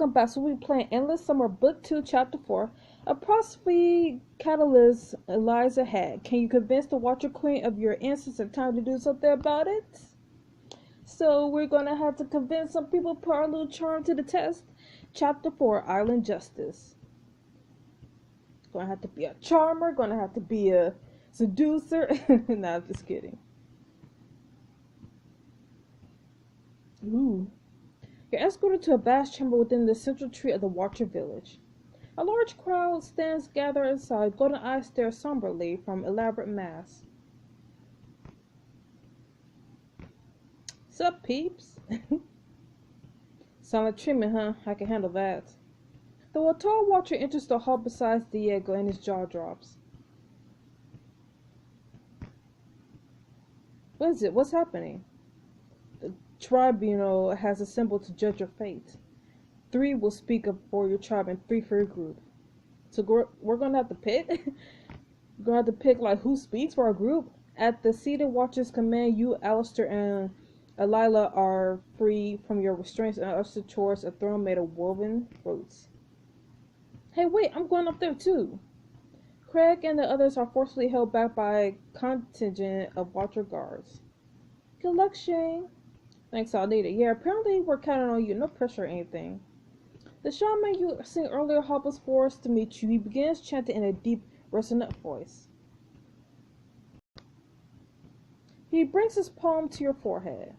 welcome back. So we're playing Endless Summer Book 2, Chapter 4. A prosperity catalyst lies ahead. Can you convince the Watcher Queen of your innocence and time to do something about it? So we're going to have to convince some people, put our little charm to the test. Chapter 4, Island Justice. Going to have to be a charmer, going to have to be a seducer. Nah, I'm just kidding. Ooh. You're escorted to a vast chamber within the central tree of the Watcher village. A large crowd stands gathered inside, golden eyes stare somberly from elaborate masks. Sup, peeps? Silent treatment, huh? I can handle that. Though a tall Watcher enters the hall beside Diego and his jaw drops. What is it? What's happening? The tribunal has assembled to judge your fate. 3 will speak up for your tribe and 3 for your group. So we're gonna have to pick. We're gonna have to pick like who speaks for our group. At the seated Watcher's command, you, Alistair, and Alila are free from your restraints and ushered towards a throne made of woven roots. Hey, wait! I'm going up there too. Craig and the others are forcibly held back by a contingent of Watcher guards. Good luck, Shane. Thanks, I'll need it. Yeah, apparently we're counting on you. No pressure or anything. The shaman you seen earlier hobbles forward to meet you. He begins chanting in a deep, resonant voice. He brings his palm to your forehead.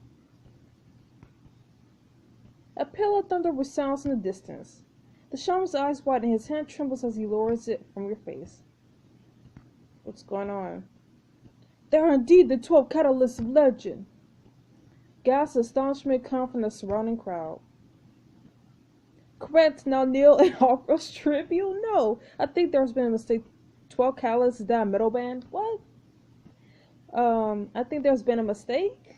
A peal of thunder resounds in the distance. The shaman's eyes widen and his hand trembles as he lowers it from your face. What's going on? There are indeed the 12 catalysts of legend. Gasps of astonishment come from the surrounding crowd. Correct, now Neil and Hartfeld Tribune? No, I think there's been a mistake. 12 catalysts, is that a metal band? What? I think there's been a mistake.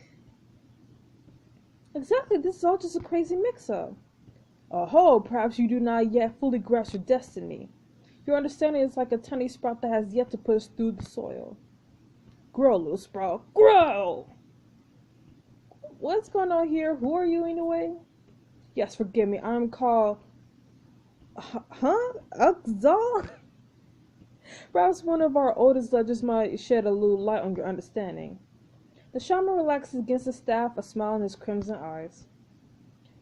Exactly, this is all just a crazy mix-up. Oh, perhaps you do not yet fully grasp your destiny. Your understanding is like a tiny sprout that has yet to push through the soil. Grow, little sprout, grow! What's going on here? Who are you anyway? Yes, forgive me, I'm called... Exiled? Perhaps one of our oldest legends might shed a little light on your understanding. The shaman relaxes against the staff, a smile in his crimson eyes.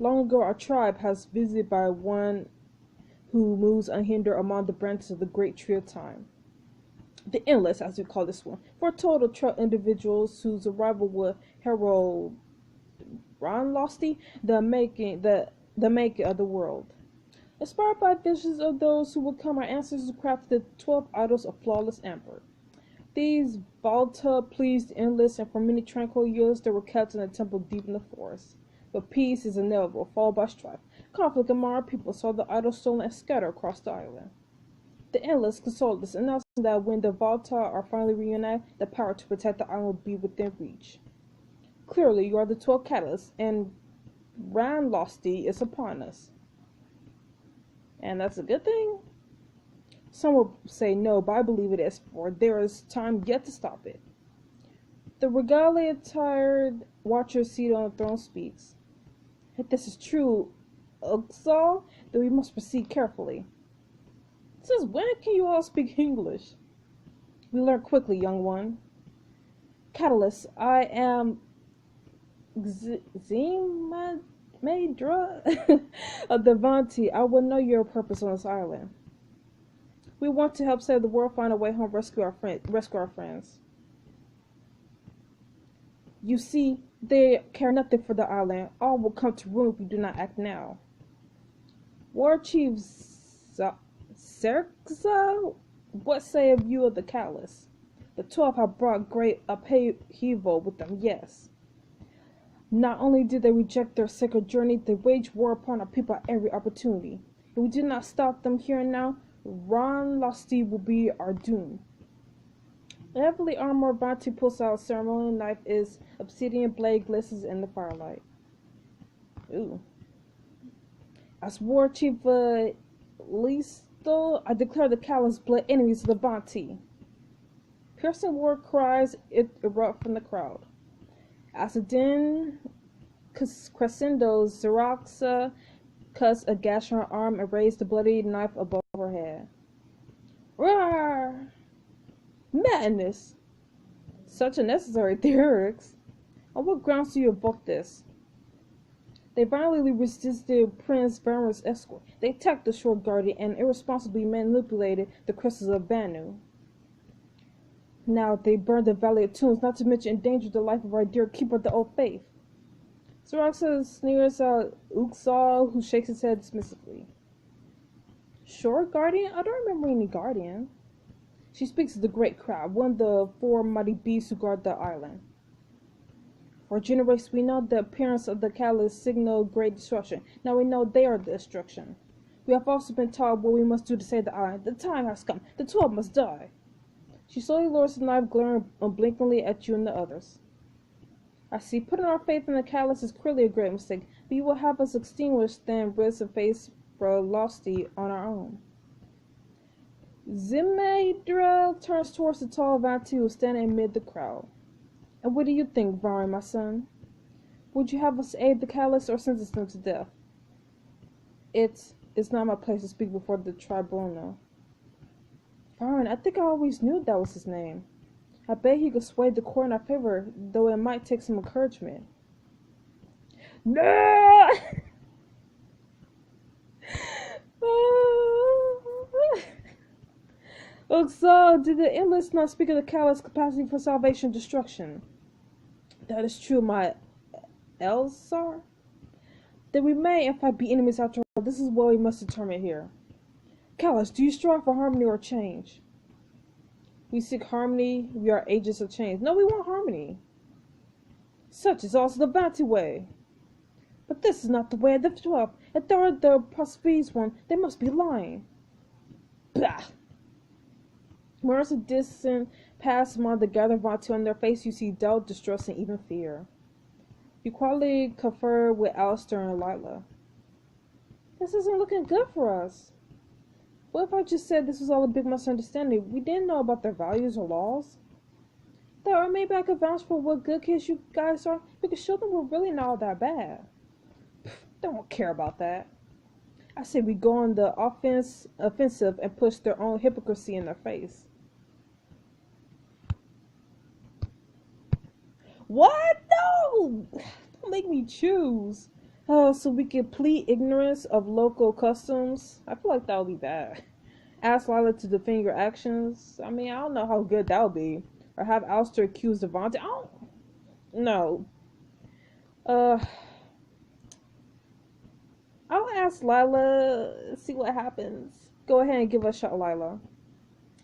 Long ago, our tribe has visited by one who moves unhindered among the branches of the great tree of time. The Endless, as we call this one, foretold of 12 individuals whose arrival would herald Losty, the making of the world. Inspired by visions of those who would come, our ancestors crafted the 12 idols of flawless amber. These Volta pleased the Endless, and for many tranquil years they were kept in a temple deep in the forest. But peace is inevitable, followed by strife. Conflict among our people saw the idols stolen and scattered across the island. The Endless consoled us, announcing that when the Volta are finally reunited, the power to protect the island will be within reach. Clearly, you are the 12 catalysts, and Ranlosty is upon us. And that's a good thing? Some will say no, but I believe it is, for there is time yet to stop it. The regalia-attired Watcher seated on the throne speaks. If this is true, Exiled, then we must proceed carefully. Since when can you all speak English? We learn quickly, young one. Catalyst, I am Zemadra of Devanti. I will know your purpose on this island. We want to help save the world, find a way home, rescue our friends. You see, they care nothing for the island. All will come to ruin if we do not act now. War Chief Serxa, what say of you of the Catalyst? The 12 have brought great upheaval with them, yes. Not only did they reject their sacred journey, they waged war upon our people at every opportunity. If we do not stop them here and now, Ranlosty will be our doom. The heavily armored Vanti pulls out a ceremonial knife. Its obsidian blade glistens in the firelight. Ooh. As War Chief Listo, I declare the callous blood enemies of the Vanti. Piercing war cries erupt from the crowd. As the din crescendos, Xeroxa cuts a gash on her arm, and raised the bloody knife above her head. Roar! Madness! Such unnecessary theatrics. On what grounds do you invoke this? They violently resisted Prince Varma's escort. They attacked the short guardian and irresponsibly manipulated the crystals of Banu. Now they burned the Valley of Tombs, not to mention endangered the life of our dear keeper of the old faith. Saraxa sneers at Uxal, who shakes his head dismissively. Short guardian? I don't remember any guardian. She speaks to the great crowd, one of the 4 mighty beasts who guard the island. For generations we know the appearance of the catalyst signaled great destruction. Now we know they are the destruction. We have also been taught what we must do to save the island. The time has come. The 12 must die. She slowly lowers the knife, glaring unblinkingly at you and the others. I see. Putting our faith in the catalyst is clearly a great mistake, but you will have us extinguished, then risk and face velocity on our own. Zimedra turns towards the tall Vanti who is standing amid the crowd. And what do you think, Varn, my son? Would you have us aid the catalyst or sentence them to death? It's not my place to speak before the tribunal. Varn, I think I always knew that was his name. I bet he could sway the court in our favor, though it might take some encouragement. No! So, did the endless not speak of the catalyst's capacity for salvation and destruction? That is true, my Elsar. Then we may, in fact, be enemies after all. This is what we must determine here. Callus, do you strive for harmony or change? We seek harmony, we are agents of change. No, we want harmony. Such is also the Vanti way. But this is not the way of the 12. If they are the Prospes one, they must be lying. Bah! Whereas a distant pass among the gathered Vanti, on their face you see doubt, distrust, and even fear. You quietly confer with Alistair and Lila. This isn't looking good for us. What if I just said this was all a big misunderstanding? We didn't know about their values or laws. Or maybe I could vouch for what good kids you guys are. We could show them we're really not all that bad. They don't care about that. I say we go on the offensive and push their own hypocrisy in their face. What? No! Don't make me choose. Oh, so we can plead ignorance of local customs? I feel like that would be bad. Ask Lila to defend your actions? I mean, I don't know how good that would be. Or have Alistair accuse Devontae? I don't... No. I'll ask Lila, see what happens. Go ahead and give us a shot, Lila.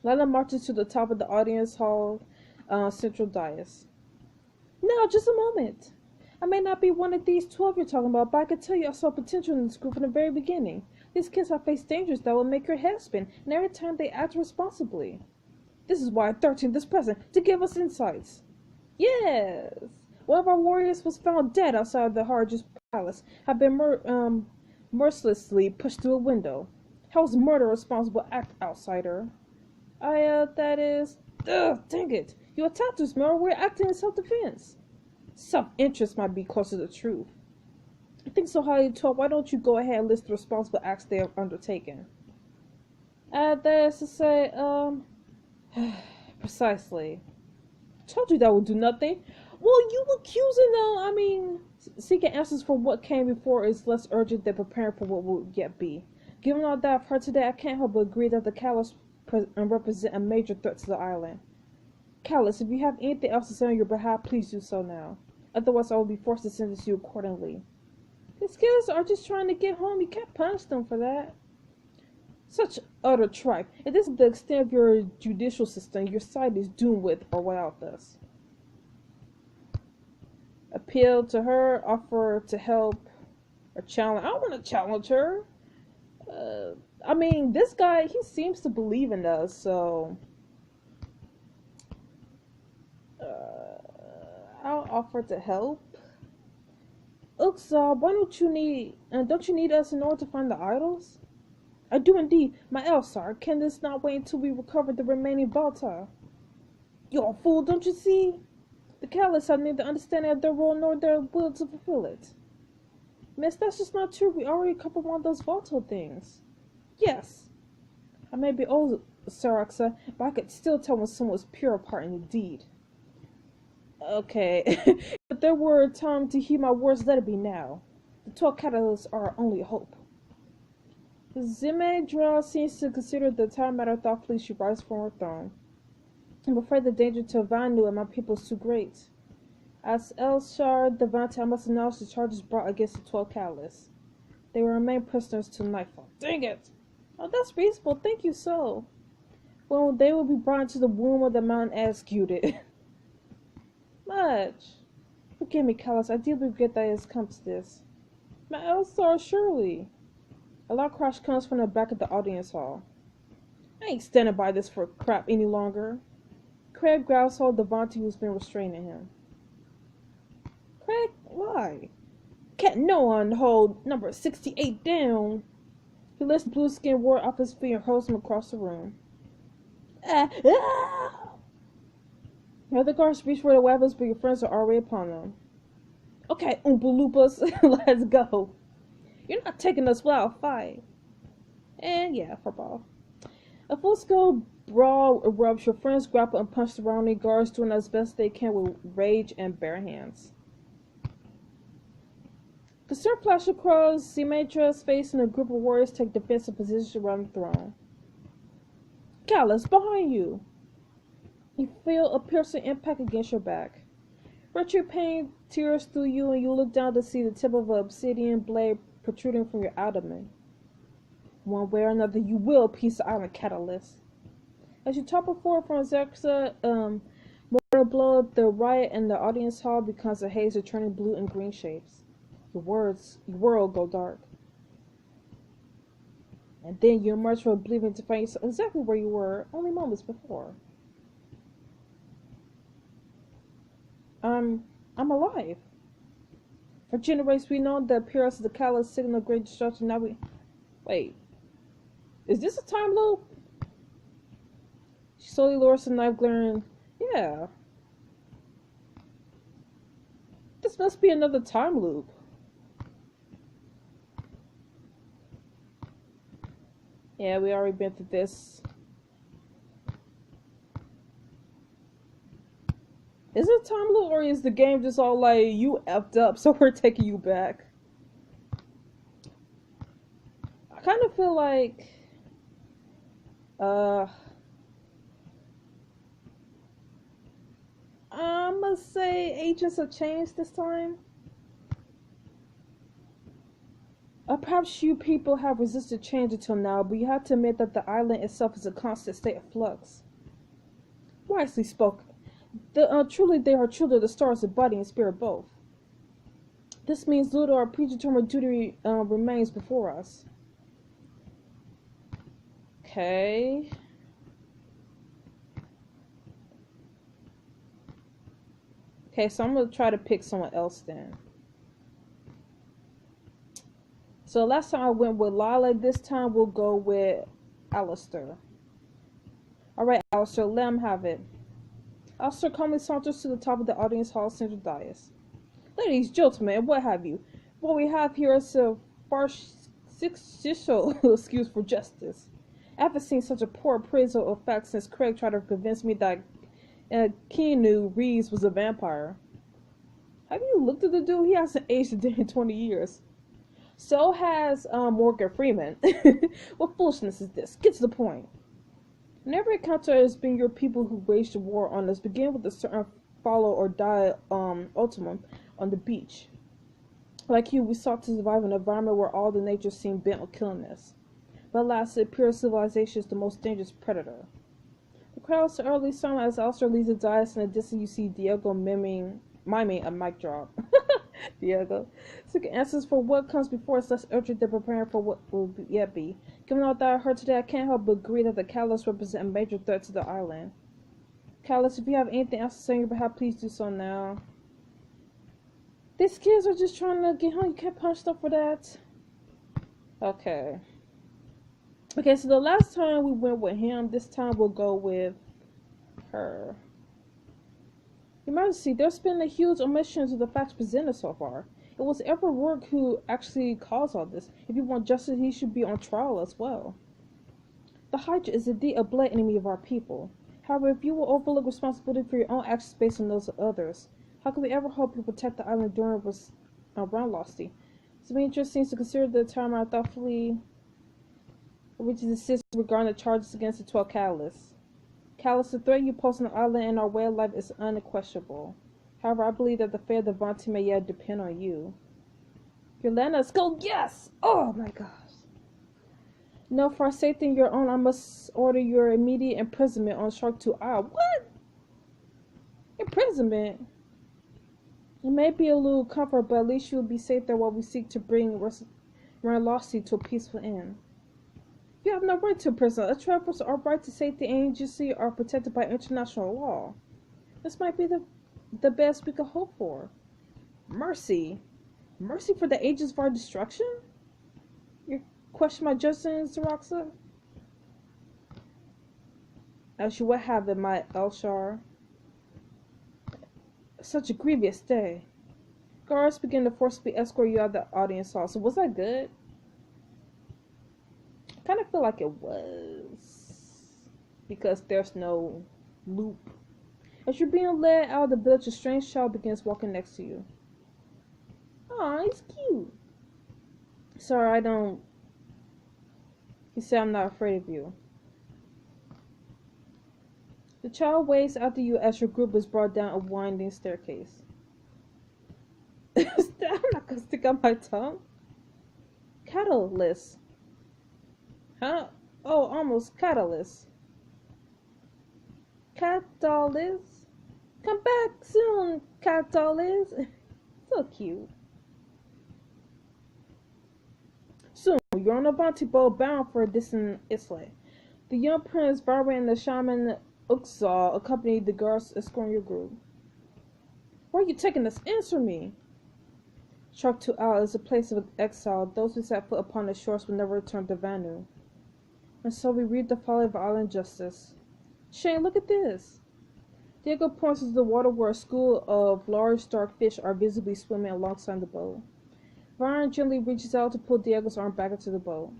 Lila marches to the top of the audience hall, central dais. Now, just a moment. I may not be one of these 12 you're talking about, but I can tell you I saw potential in this group from the very beginning. These kids have faced dangers that will make your head spin, and every time they act responsibly. This is why I 13 this present, to give us insights. Yes! One of our warriors was found dead outside the Harj's palace, had been mercilessly pushed through a window. How is murder a responsible act, outsider? That is... Ugh, dang it! You attacked us, Mara. We're acting in self-defense. Self-interest might be closer to the truth. I think so highly, 12. Why don't you go ahead and list the responsible acts they have undertaken? That is to say, precisely. Told you that would do nothing. Well, you accusing them, seeking answers for what came before is less urgent than preparing for what will yet be. Given all that I've heard today, I can't help but agree that the Callus represent a major threat to the island. Callus, if you have anything else to say on your behalf, please do so now. Otherwise, I will be forced to sentence you accordingly. These kids are just trying to get home. You can't punish them for that. Such utter tripe. If this is the extent of your judicial system, your side is doomed with or without us. Appeal to her, offer to help, or challenge. I don't want to challenge her. This guy, he seems to believe in us, so... I'll offer to help. Uxal, why don't you need us in order to find the idols? I do indeed. My Elsar, can this not wait until we recover the remaining Baltar? You're a fool, don't you see? The Callus have neither understanding of their role nor their will to fulfill it. Miss, that's just not true. We already covered one of those volatile things. Yes. I may be old, Saraxa, but I could still tell when someone was pure of heart and deed. Okay. If there were time to heed my words, let it be now. The 12 catalysts are our only hope. Zimedra seems to consider the entire matter thoughtfully. She rises from her throne. I'm afraid the danger to Vanu and my people is too great. As Elshar Devante, I must acknowledge the charges brought against the 12 catalysts. They will remain prisoners till nightfall. Dang it! Oh, that's reasonable. Thank you so. Well, they will be brought into the womb of the mountain executed. Much. Forgive me, Callus. I deeply regret that it has come to this. My Elshar, surely. A loud crash comes from the back of the audience hall. I ain't standing by this for crap any longer. Craig grabs hold of Devante, who's been restraining him. Craig, why? Can't no one hold number 68 down. He lifts the blue-skinned ward off his feet and hurls him across the room. The other guards reach for the weapons, but your friends are already upon them. Okay, Oompa Loompas, let's go. You're not taking us without a fight. And yeah, football. A full-scale brawl erupts. Your friends grapple and punch surrounding guards, doing as best they can with rage and bare hands. The sword flash across Zimetra's face and a group of warriors take defensive positions around the throne. Callus, behind you! You feel a piercing impact against your back. Retro pain tears through you and you look down to see the tip of an obsidian blade protruding from your abdomen. One way or another, you will piece the island catalyst. As you topple forward from Xerxa, mortar blow, the riot in the audience hall becomes a haze of turning blue and green shapes. Your world go dark. And then you emerge from oblivion to find yourself exactly where you were only moments before. I'm alive. For generations we know the appearance of the catalyst signal great destruction. Now wait. Is this a time loop? She slowly lowers the knife, glaring. Yeah. This must be another time loop. Yeah, we already been through this. Is it a time loop or is the game just all like, you effed up, so we're taking you back? I kind of feel like, I'm gonna say agents have changed this time. Perhaps you people have resisted change until now, but you have to admit that the island itself is a constant state of flux. Wisely spoken. Truly they are children of the stars, of body and spirit both. This means little or predetermined duty remains before us. Okay. Okay, so I'm going to try to pick someone else then. So last time I went with Lala, this time we'll go with Alistair. Alright, Alistair, let him have it. Alistair calmly saunters to the top of the audience hall central dais. Ladies, gentlemen, and what have you, what we have here is a farcical excuse for justice. I haven't seen such a poor appraisal of facts since Craig tried to convince me that Keanu Reeves was a vampire. Have you looked at the dude? He hasn't aged a day in 20 years. So has Morgan Freeman. What foolishness is this? Get to the point. In every encounter has been your people who waged the war on us, begin with a certain follow or die ultimum on the beach. Like you, we sought to survive in an environment where all the nature seemed bent on killing us. But alas, it appears civilization is the most dangerous predator. The crowd is early silent as Alistair leads the dais, and in the distance you see Diego miming a mic drop. Diego. Seeking answers for what comes before us, less urgent than preparing for what will yet be. Given all that I heard today, I can't help but agree that the Catalysts represent a major threat to the island. Catalyst, if you have anything else to say on your behalf, please do so now. These kids are just trying to get home. You can't punch them for that. Okay. Okay, so the last time we went with him, this time we'll go with her. Your Majesty, there's been a huge omission to the facts presented so far. It was Edward Rourke who actually caused all this. If you want justice, he should be on trial as well. The Hydra is indeed a blood enemy of our people. However, if you will overlook responsibility for your own actions based on those of others, how can we ever hope to protect the island during round losty? Demetrius seems to consider the time I thoughtfully reaches a decision regarding the charges against the 12 Catalysts. Catalyst, the threat you pose on the island and our way of life is unquestionable. However, I believe that the fate of the Bounty may yet depend on you. Yolanda, go, yes! Oh my gosh. No, for our safety and your own, I must order your immediate imprisonment on Shark 2 Isle. What? Imprisonment? It may be a little comfort, but at least you will be safe there while we seek to bring Losty to a peaceful end. You have no right to prison. Us travelers, our right to safety and agency are protected by international law. This might be the best we could hope for. Mercy? Mercy for the ages of our destruction? You question my justice, Roxa? As you would have it, my Elshar. Such a grievous day. Guards began to forcibly escort you out of the audience hall. So was that good? I kind of feel like it was. Because there's no loop. As you're being led out of the village, a strange child begins walking next to you. Aw, he's cute. Sorry, I don't... He said, I'm not afraid of you. The child waves after you as your group is brought down a winding staircase. I'm not gonna stick out my tongue. Catalyst. Huh? Oh, almost Catalyst. Catalyst? Come back soon, Catalyst. So cute. Soon, you're on a bounty boat bound for a distant islet. The young prince, Barbara, and the shaman Uxal accompanied the guards escorting your group. Where are you taking us? Answer me! Shark 2 Isle is a place of exile. Those who set foot upon the shores will never return to Vanu. And so we read the folly of island justice. Shane, look at this! Diego points to the water where a school of large dark fish are visibly swimming alongside the boat. Varen gently reaches out to pull Diego's arm back into the boat.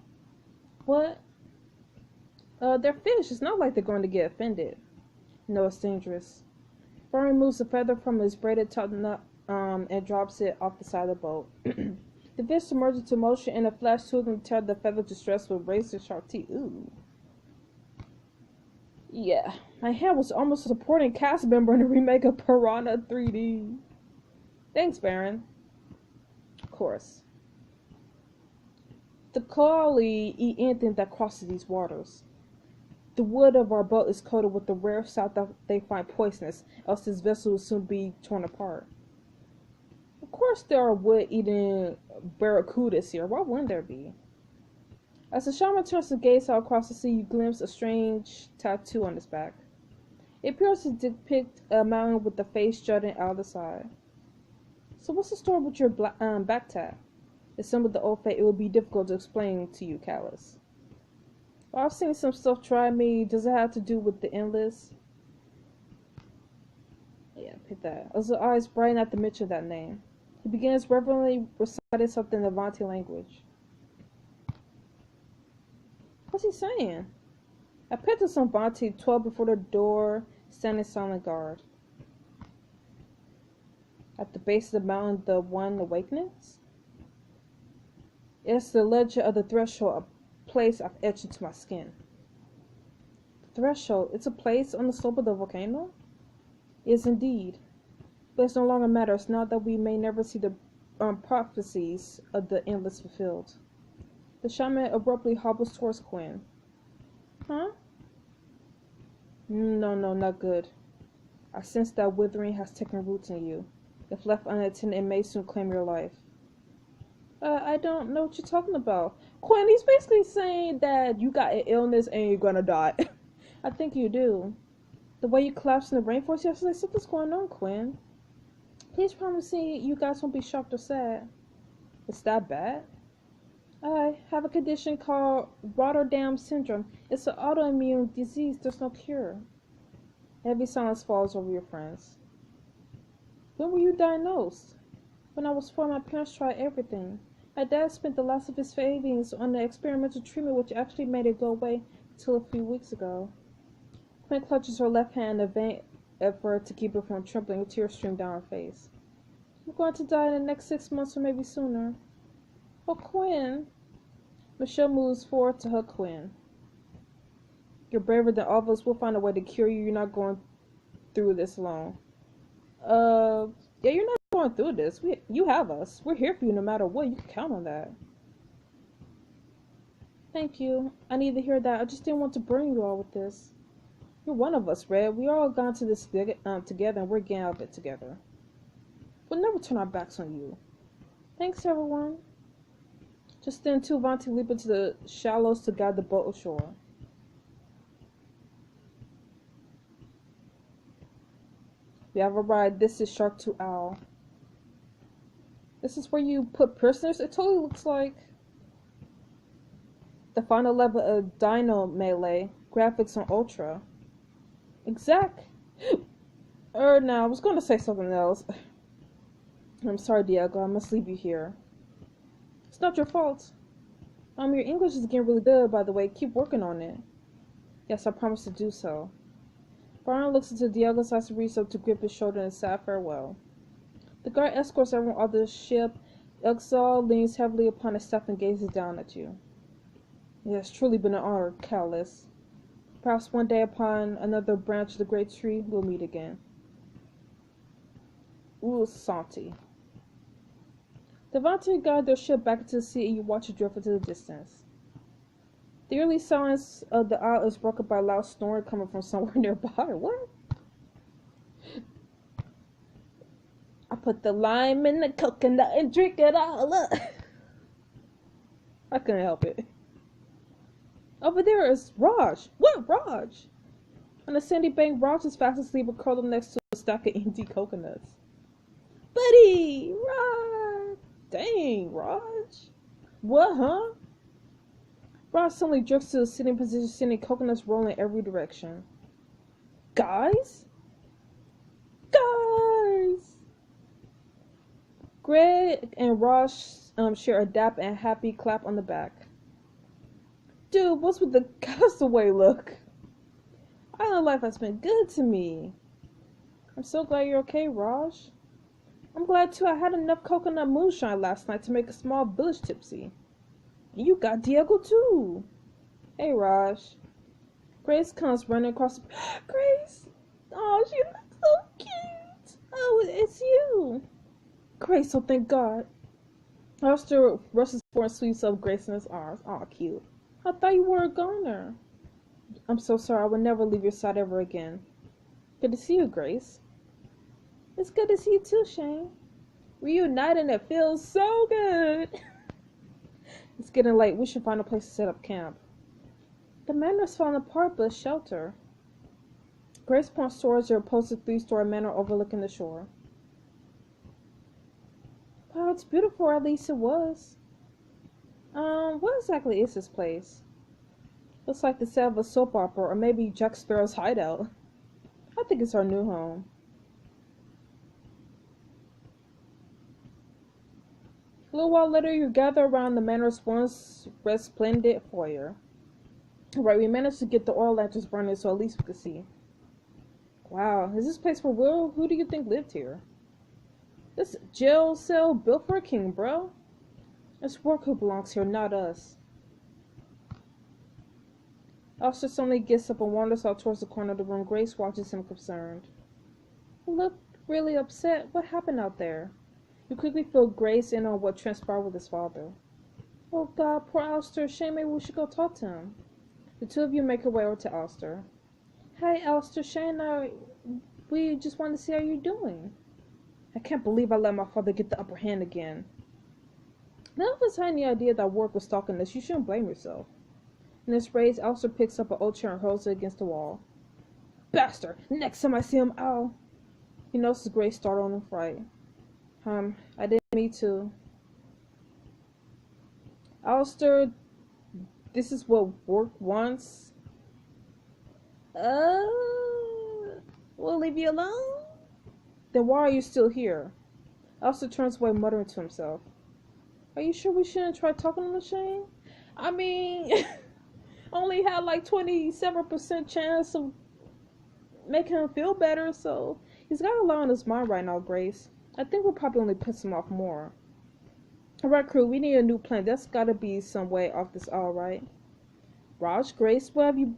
What? They're fish. It's not like they're going to get offended. No, it's dangerous. Varen removes a feather from his braided top knot and drops it off the side of the boat. The fish submerge into motion and a flash to them tear the feather to shreds with razor sharp teeth. Ooh. Yeah, my hand was almost a supporting cast member in the remake of Piranha 3D. Thanks, Baron. Of course. The Kali eat anything that crosses these waters. The wood of our boat is coated with the rare salt that they find poisonous, else this vessel will soon be torn apart. Of course there are wood-eating barracudas here. Why wouldn't there be? As the shaman turns to gaze out across the sea, you glimpse a strange tattoo on his back. It appears to depict a mountain with the face jutting out of the side. So what's the story with your back tat? It's some of the old fate. It would be difficult to explain to you, Callus. Well, I've seen some stuff try me. Does it have to do with the endless? Yeah, pick that. As his eyes brighten at the mention of that name, he begins reverently reciting something in the Vanti language. What's he saying? I picked up some Vanti 12 before the door, standing silent guard. At the base of the mountain, the one awakens? It's the legend of the threshold, a place I've etched into my skin. The threshold, it's a place on the slope of the volcano? Yes, indeed. But it's no longer matters now that we may never see the prophecies of the endless fulfilled. The shaman abruptly hobbles towards Quinn. Huh? No, not good. I sense that withering has taken roots in you. If left unattended, it may soon claim your life. I don't know what you're talking about. Quinn, he's basically saying that you got an illness and you're gonna die. I think you do. The way you collapsed in the rainforest yesterday, something's going on, Quinn. Please promise me you guys won't be shocked or sad. It's that bad? I have a condition called Rotterdam syndrome. It's an autoimmune disease. There's no cure. Heavy silence falls over your friends. When were you diagnosed? When I was 4, my parents tried everything. My dad spent the last of his savings on the experimental treatment which actually made it go away until a few weeks ago. Quinn clutches her left hand in a vain effort to keep her from trembling, a tear streamed down her face. I'm going to die in the next 6 months or maybe sooner. Oh, Quinn. Michelle moves forward to hug Quinn. You're braver than all of us. We'll find a way to cure you. You're not going through this alone. Yeah, you're not going through this. You have us. We're here for you no matter what. You can count on that. Thank you. I need to hear that. I just didn't want to burden you all with this. You're one of us, Red. We all gone to this together, and we're getting out of it together. We'll never turn our backs on you. Thanks, everyone. Just then, two Avanti leap into the shallows to guide the boat ashore. We have arrived. This is Shark 2 Owl. This is where you put prisoners? It totally looks like the final level of Dino Melee. Graphics on Ultra. Exact. Now, I was going to say something else. I'm sorry, Diego. I must leave you here. It's not your fault. Your English is getting really good, by the way. Keep working on it. Yes, I promise to do so. Brian looks into Diego's eyes and reaches up to grip his shoulder in a sad farewell. The guard escorts everyone off the ship. Exiled leans heavily upon his staff and gazes down at you. It has truly been an honor, Callus. Perhaps one day upon another branch of the great tree, we'll meet again. Santi. The Avanti guide their ship back into the sea and you watch it drift into the distance. The eerie silence of the isle is broken by a loud snoring coming from somewhere nearby. What? I put the lime in the coconut and drink it all up. I couldn't help it. Over there is Raj. What Raj? On the sandy bank, Raj is fast asleep and curled up next to a stack of empty coconuts. Buddy! Raj! Dang, Raj. What, huh? Raj suddenly jerks to a sitting position, sending coconuts rolling in every direction. Guys? Guys! Greg and Raj share a dap and happy clap on the back. Dude, what's with the castaway look? Island life has been good to me. I'm so glad you're okay, Raj. I'm glad too. I had enough coconut moonshine last night to make a small village tipsy. And you got Diego too. Hey, Raj. Grace comes running across the... Grace! Oh, she looks so cute. Oh, it's you. Grace, oh thank God. Alistair rushes forward and sweeps up Grace in his arms. Aw, cute. I thought you were a goner. I'm so sorry. I will never leave your side ever again. Good to see you, Grace. It's good to see you too, Shane. Reuniting, it feels so good. It's getting late. We should find a place to set up camp. The manor's falling apart, but shelter. Grace points towards their opposite 3-story manor overlooking the shore. Wow, it's beautiful, or at least it was. What exactly is this place? Looks like the set of a soap opera, or maybe Jack Sparrow's hideout. I think it's our new home. A little while later, you gather around the manor's once resplendent foyer. Right, we managed to get the oil lanterns burning, so at least we could see. Wow, is this place for real? Who do you think lived here? This jail cell built for a king, bro. It's work who belongs here, not us. Alistair suddenly gets up and wanders out towards the corner of the room. Grace watches him concerned. You look really upset. What happened out there? You quickly fill Grace in on what transpired with his father. Oh God, poor Alistair. Shane, maybe we should go talk to him. The two of you make your way over to Alistair. Hey, Alistair, Shane and I, we just wanted to see how you're doing. I can't believe I let my father get the upper hand again. None of us had any idea that work was stalking us. You shouldn't blame yourself. In his rage, Alistair picks up an old chair and hurls it against the wall. Bastard! Next time I see him, I'll... He notices Grace startled and fright. I didn't mean to. Alistair, this is what work wants. We'll leave you alone? Then why are you still here? Alistair turns away, muttering to himself. Are you sure we shouldn't try talking to Shane? I mean, only had like 27% chance of making him feel better, so he's got a lot on his mind right now, Grace. I think we'll probably only piss him off more. Alright, crew, we need a new plan. That's gotta be some way off this, alright? Raj, Grace, what have you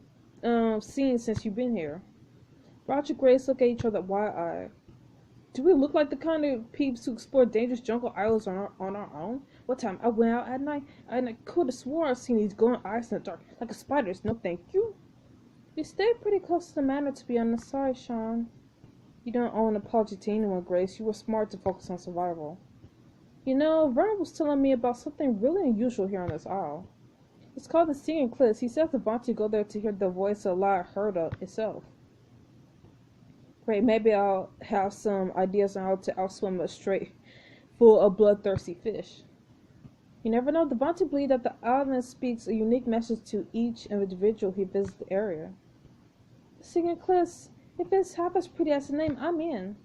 seen since you've been here? Raj and Grace look at each other wide-eyed. Do we look like the kind of peeps who explore dangerous jungle islands on our own? One time I went out at night and I could have swore I'd seen these glowing eyes in the dark, like a spider's. No thank you. You stayed pretty close to the manor, to be on the side, Sean. You don't owe an apology to anyone, Grace. You were smart to focus on survival. You know, Vern was telling me about something really unusual here on this isle. It's called the Singing Cliffs. He says the Vonti go there to hear the voice of La Herda itself. Great, maybe I'll have some ideas on how to outswim a strait full of bloodthirsty fish. You never know, the Vonti believe that the island speaks a unique message to each individual who visits the area. The Singing Cliffs, if it's half as pretty as the name, I'm in.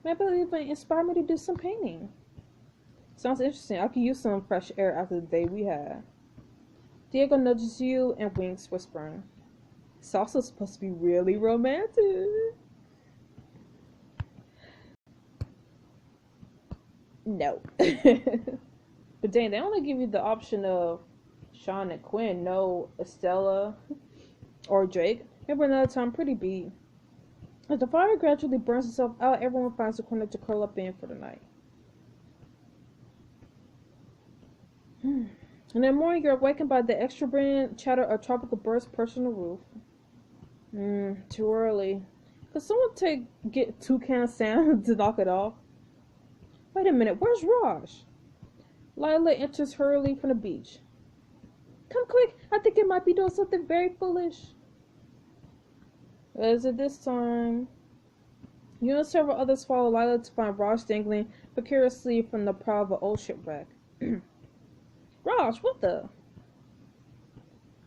Maybe it'll even inspire me to do some painting. Sounds interesting. I could use some fresh air after the day we had. Diego nudges you and winks, whispering. It's also supposed to be really romantic. No. But dang, they only give you the option of Sean and Quinn, no Estella or Drake. Maybe another time, pretty beat. As the fire gradually burns itself out, everyone finds a corner to curl up in for the night. In the morning, you're awakened by the extravagant chatter of tropical birds perched on the roof. Too early. Could someone get toucan sound to knock it off? Wait a minute, where's Raj? Lila enters hurriedly from the beach. Come quick, I think it might be doing something very foolish. What is it this time? You and several others follow Lila to find Raj dangling precariously from the prow of an old shipwreck. Raj, what the?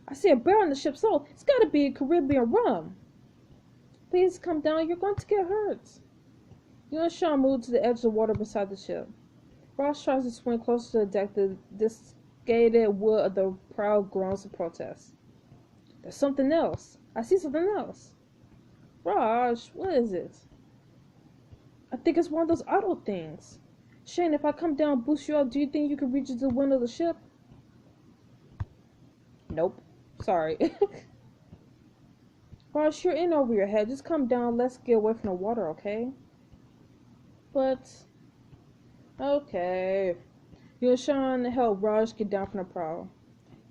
I see a bear on the ship's hull. It's gotta be a Caribbean rum. Please come down, you're going to get hurt. You and Sean move to the edge of the water beside the ship. Raj tries to swim closer to the deck. The discarded wood of the prow groans in protest. There's something else. I see something else. Raj, what is it? I think it's one of those auto things. Shane, if I come down and boost you up, do you think you can reach the wind of the ship? Nope. Sorry. Raj, you're in over your head. Just come down. Let's get away from the water, okay? But... okay. You and Sean help Raj get down from the prow.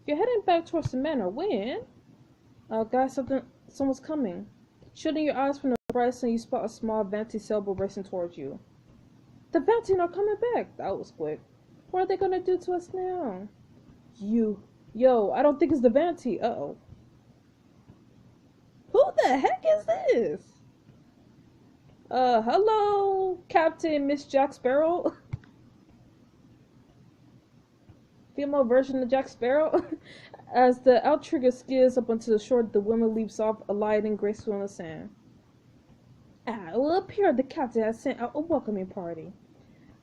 You're heading back towards the manor. When? Guys, someone's coming. Shooting your eyes from the horizon, you spot a small Vanti sailboat racing towards you. The Vanti are coming back. That was quick. What are they gonna do to us now? Yo, I don't think it's the Vanti. Uh-oh. Who the heck is this? Hello, Captain Miss Jack Sparrow. Female version of Jack Sparrow. As the outrigger skids up onto the shore, the woman leaps off, alighting gracefully on the sand. It will appear the captain has sent out a welcoming party.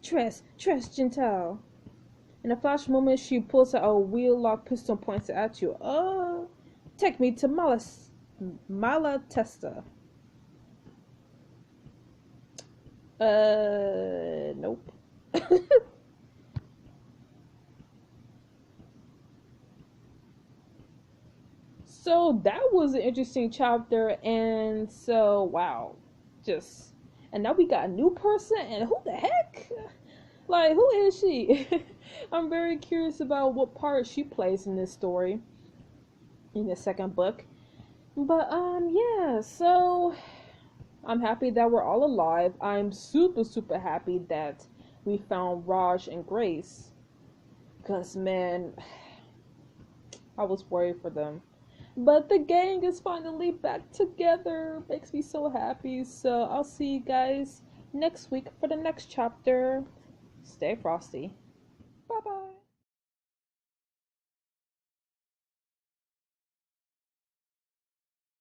Tres, Gentile. In a flash moment, she pulls out a wheel-lock pistol and points it at you. Take me to Malatesta. Nope. So that was an interesting chapter, and so wow, and now we got a new person, and who the heck? Like, who is she? I'm very curious about what part she plays in this story, in the second book. But yeah, so I'm happy that we're all alive. I'm super happy that we found Raj and Grace, because man, I was worried for them. But the gang is finally back together. Makes me so happy. So I'll see you guys next week for the next chapter. Stay frosty. Bye bye.